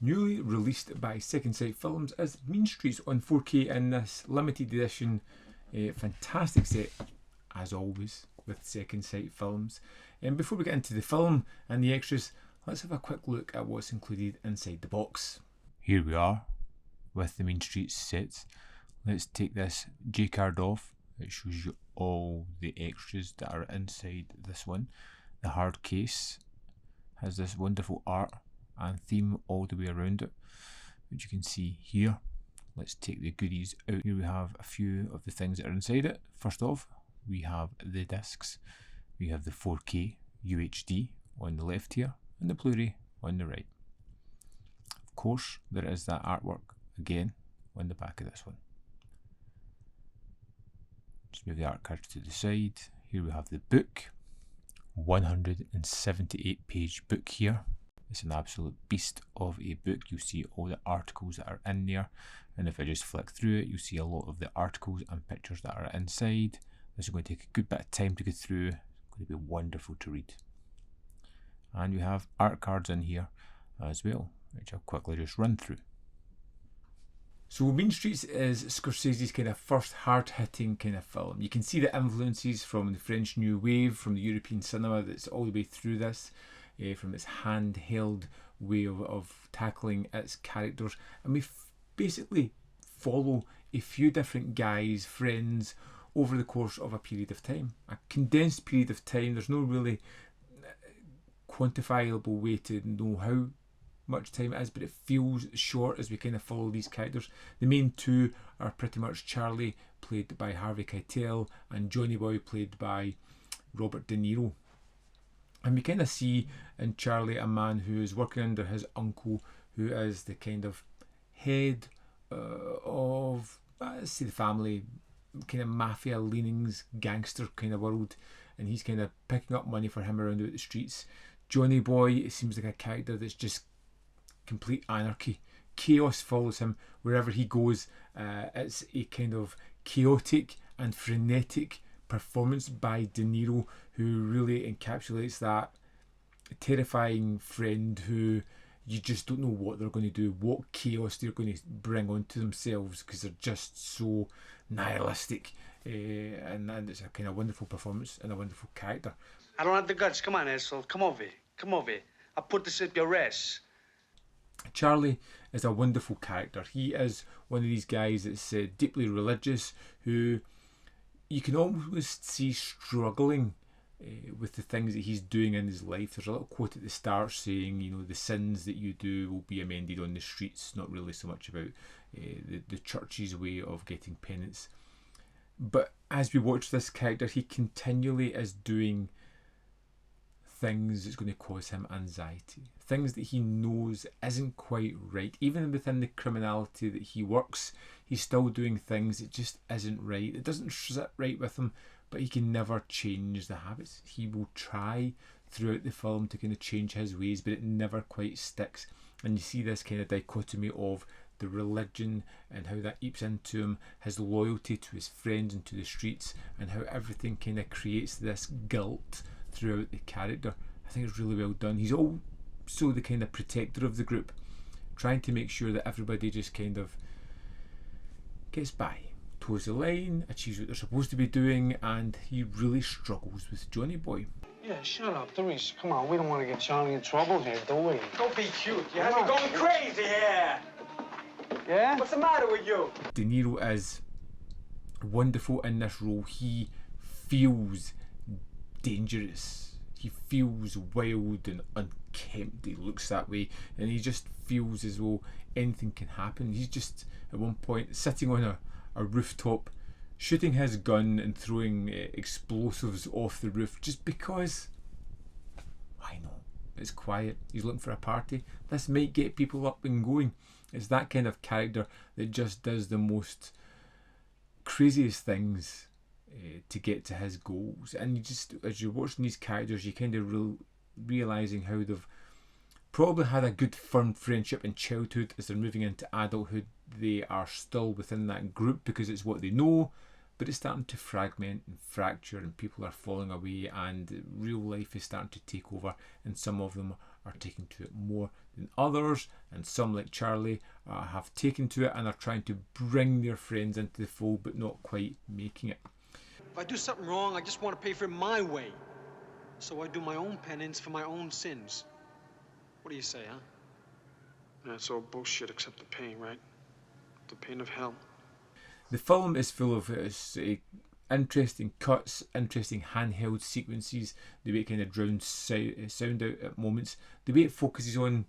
Newly released by Second Sight Films is Mean Streets on 4K in this limited edition fantastic set, as always, with Second Sight Films. And before we get into the film and the extras, let's have a quick look at what's included inside the box. Here we are with the Mean Streets sets. Let's take this J card off. It shows you all the extras that are inside this one. The hard case has this wonderful art and theme all the way around it, which you can see here. Let's take the goodies out. Here we have a few of the things that are inside it. First off, we have the discs. We have the 4K UHD on the left here and the Blu Ray on the right. Of course, there is that artwork again on the back of this one. Just move the art cards to the side. Here we have the book, 178 page book here. It's an absolute beast of a book. You'll see all the articles that are in there, and if I just flick through it, you'll see a lot of the articles and pictures that are inside. This is going to take a good bit of time to go through. It's going to be wonderful to read. And we have art cards in here as well, which I'll quickly just run through. So Mean Streets is Scorsese's kind of first hard-hitting kind of film. You can see the influences from the French New Wave, from the European cinema that's all the way through this. From its handheld way of tackling its characters, and we basically follow a few different guys, friends, over the course of a period of time, a condensed period of time. There's no really quantifiable way to know how much time it is, but it feels short as we kind of follow these characters. The main two are pretty much Charlie, played by Harvey Keitel, and Johnny Boy, played by Robert De Niro. And we kind of see in Charlie a man who is working under his uncle, who is the kind of head of, let's say, the family, kind of mafia leanings, gangster kind of world, and he's kind of picking up money for him around about the streets. Johnny Boy, it seems like a character that's just complete anarchy. Chaos follows him wherever he goes. It's a kind of chaotic and frenetic performance by De Niro, who really encapsulates that terrifying friend who you just don't know what they're going to do, what chaos they're going to bring onto themselves, because they're just so nihilistic. And it's a kind of wonderful performance and a wonderful character. I don't have the guts. Come on, asshole. Come over here. Come over here. I'll put this up your ass. Charlie is a wonderful character. He is one of these guys that's deeply religious, who you can almost see struggling with the things that he's doing in his life. There's a little quote at the start saying, you know, the sins that you do will be amended on the streets. Not really so much about the church's way of getting penance. But as we watch this character, he continually is doing things that's going to cause him anxiety. Things that he knows isn't quite right. Even within the criminality that he works, he's still doing things that just isn't right. It doesn't sit right with him, but he can never change the habits. He will try throughout the film to kind of change his ways, but it never quite sticks. And you see this kind of dichotomy of the religion and how that eats into him, his loyalty to his friends and to the streets, and how everything kind of creates this guilt throughout the character. I think it's really well done. He's also the kind of protector of the group, trying to make sure that everybody just kind of gets by, toes the line, achieves what they're supposed to be doing, and he really struggles with Johnny Boy. Yeah, shut up, Therese. Come on, we don't want to get Charlie in trouble here, do we? Don't be cute. You have me going crazy here. Yeah? What's the matter with you? De Niro is wonderful in this role. He feels dangerous. He feels wild and unkempt. He looks that way, and he just feels as though anything can happen. He's just at one point sitting on a rooftop, shooting his gun and throwing explosives off the roof just because. Why not? It's quiet. He's looking for a party. This might get people up and going. It's that kind of character that just does the most craziest things to get to his goals. And you just, as you're watching these characters, you kind of realising how they've probably had a good firm friendship in childhood. As they're moving into adulthood, they are still within that group because it's what they know, but it's starting to fragment and fracture, and people are falling away, and real life is starting to take over, and some of them are taking to it more than others, and some, like Charlie, have taken to it and are trying to bring their friends into the fold but not quite making it. If I do something wrong, I just want to pay for it my way. So I do my own penance for my own sins. What do you say, huh? That's all bullshit except the pain, right? The pain of hell. The film is full of interesting cuts, interesting handheld sequences, the way it kind of drowns sound out at moments, the way it focuses on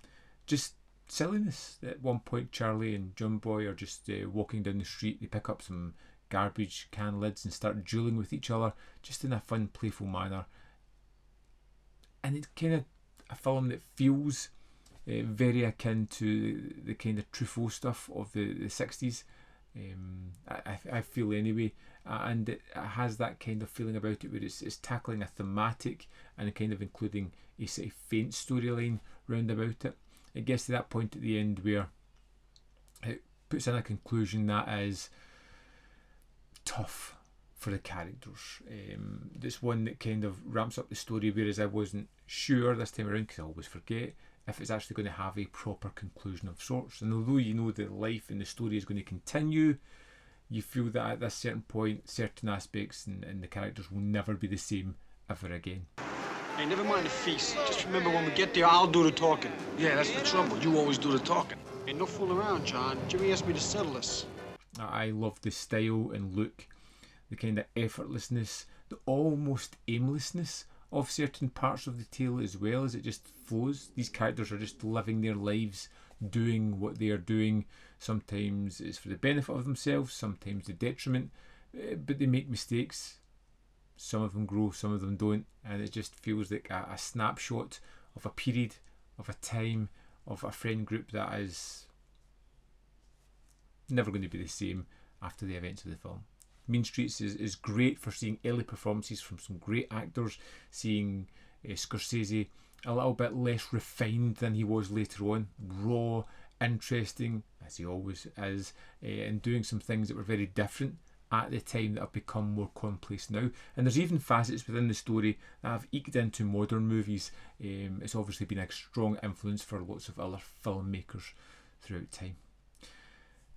just silliness. At one point, Charlie and John Boy are just walking down the street. They pick up some garbage can lids and start dueling with each other, just in a fun, playful manner. And it's kind of a film that feels very akin to the kind of Truffaut stuff of the 60s. I feel anyway, and it has that kind of feeling about it where it's tackling a thematic and kind of including a sort of faint storyline round about it. It gets to that point at the end where it puts in a conclusion that is tough for the characters. This one that kind of ramps up the story, whereas I wasn't sure this time around, because I always forget, if it's actually going to have a proper conclusion of sorts. And although you know that life and the story is going to continue, you feel that at this certain point, certain aspects and the characters will never be the same ever again. Hey, never mind the feast. Just remember, when we get there, I'll do the talking. Yeah, that's the trouble. You always do the talking. Ain't no fool around, John. Jimmy asked me to settle this. I love the style and look, the kind of effortlessness, the almost aimlessness of certain parts of the tale, as well as it just flows. These characters are just living their lives, doing what they are doing. Sometimes it's for the benefit of themselves, sometimes the detriment, but they make mistakes. Some of them grow, some of them don't, and it just feels like a snapshot of a period, of a time, of a friend group that is never going to be the same after the events of the film. Mean Streets is great for seeing early performances from some great actors, seeing Scorsese a little bit less refined than he was later on, raw, interesting, as he always is, and doing some things that were very different at the time that have become more commonplace now. And there's even facets within the story that have eked into modern movies. It's obviously been a strong influence for lots of other filmmakers throughout time.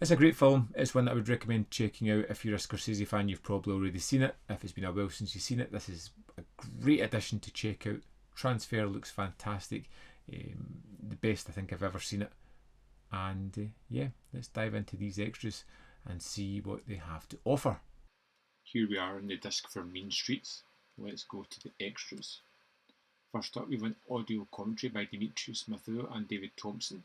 It's a great film. It's one that I would recommend checking out. If you're a Scorsese fan, you've probably already seen it. If it's been a while since you've seen it, this is a great addition to check out. Transfer looks fantastic. The best I think I've ever seen it. And yeah, let's dive into these extras and see what they have to offer. Here we are on the disc for Mean Streets. Let's go to the extras. First up, we have an audio commentary by Demetrius Mathieu and David Thompson.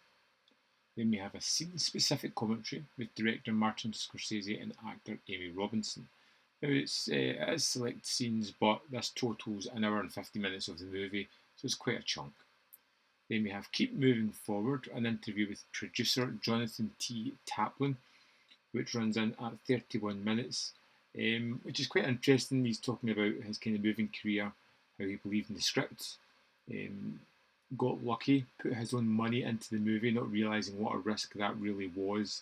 Then we have a scene-specific commentary with director Martin Scorsese and actor Amy Robinson. Now it is select scenes, but this totals an hour and 50 minutes of the movie, so it's quite a chunk. Then we have Keep Moving Forward, an interview with producer Jonathan T. Taplin, which runs in at 31 minutes, which is quite interesting. He's talking about his kind of moving career, how he believed in the script, got lucky, put his own money into the movie, not realising what a risk that really was,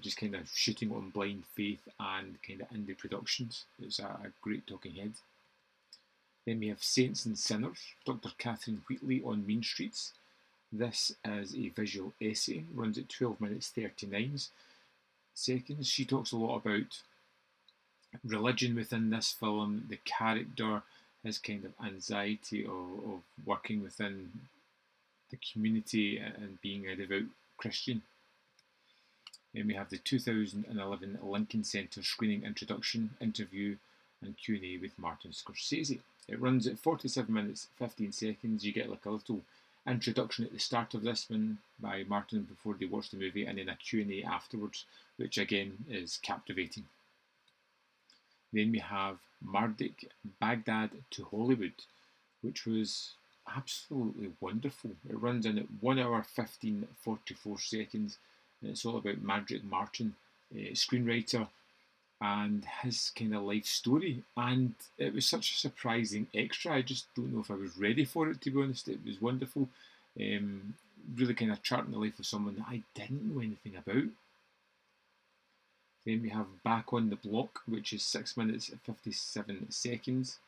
just kind of shooting on blind faith and kind of indie productions. It's a great talking head. Then we have Saints and Sinners, Dr. Catherine Wheatley on Mean Streets. This is a visual essay, runs at 12 minutes 39 seconds. She talks a lot about religion within this film, the character, his kind of anxiety of working within the community and being a devout Christian. Then we have the 2011 Lincoln Center screening introduction, interview and Q&A with Martin Scorsese. It runs at 47 minutes 15 seconds. You get like a little introduction at the start of this one by Martin before they watch the movie, and then a Q&A afterwards, which again is captivating. Then we have Marduk, Baghdad to Hollywood, which was absolutely wonderful. It runs in at 1 hour 15:44 seconds, and it's all about Marduk Martin, screenwriter, and his kind of life story. And it was such a surprising extra. I just don't know if I was ready for it, to be honest. It was wonderful. Really kind of charting the life of someone that I didn't know anything about. Then we have Back on the Block, which is 6 minutes 57 seconds.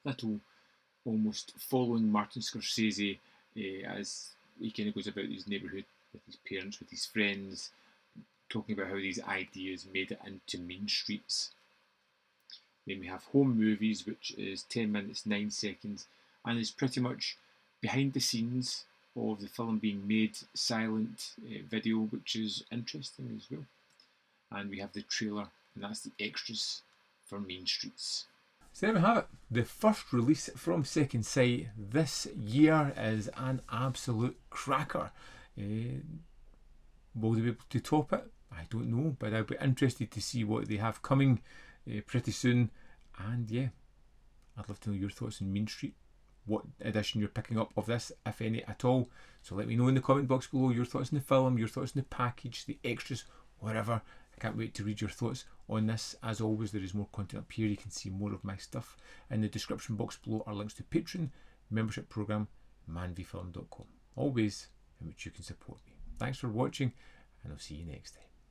Little almost following Martin Scorsese as he kind of goes about his neighbourhood with his parents, with his friends, talking about how these ideas made it into main streets. Then we have home movies, which is 10 minutes 9 seconds, and is pretty much behind the scenes of the film being made, silent video, which is interesting as well. And we have the trailer, and that's the extras for Main Streets. So there we have it. The first release from Second Sight this year is an absolute cracker. Will they be able to top it? I don't know, but I'll be interested to see what they have coming pretty soon. And yeah, I'd love to know your thoughts on Main Street. What edition you're picking up of this, if any at all. So let me know in the comment box below your thoughts on the film, your thoughts on the package, the extras, whatever. I can't wait to read your thoughts on this. As always, there is more content up here. You can see more of my stuff. In the description box below are links to Patreon, membership program, manvfilm.com. Always in which you can support me. Thanks for watching, and I'll see you next time.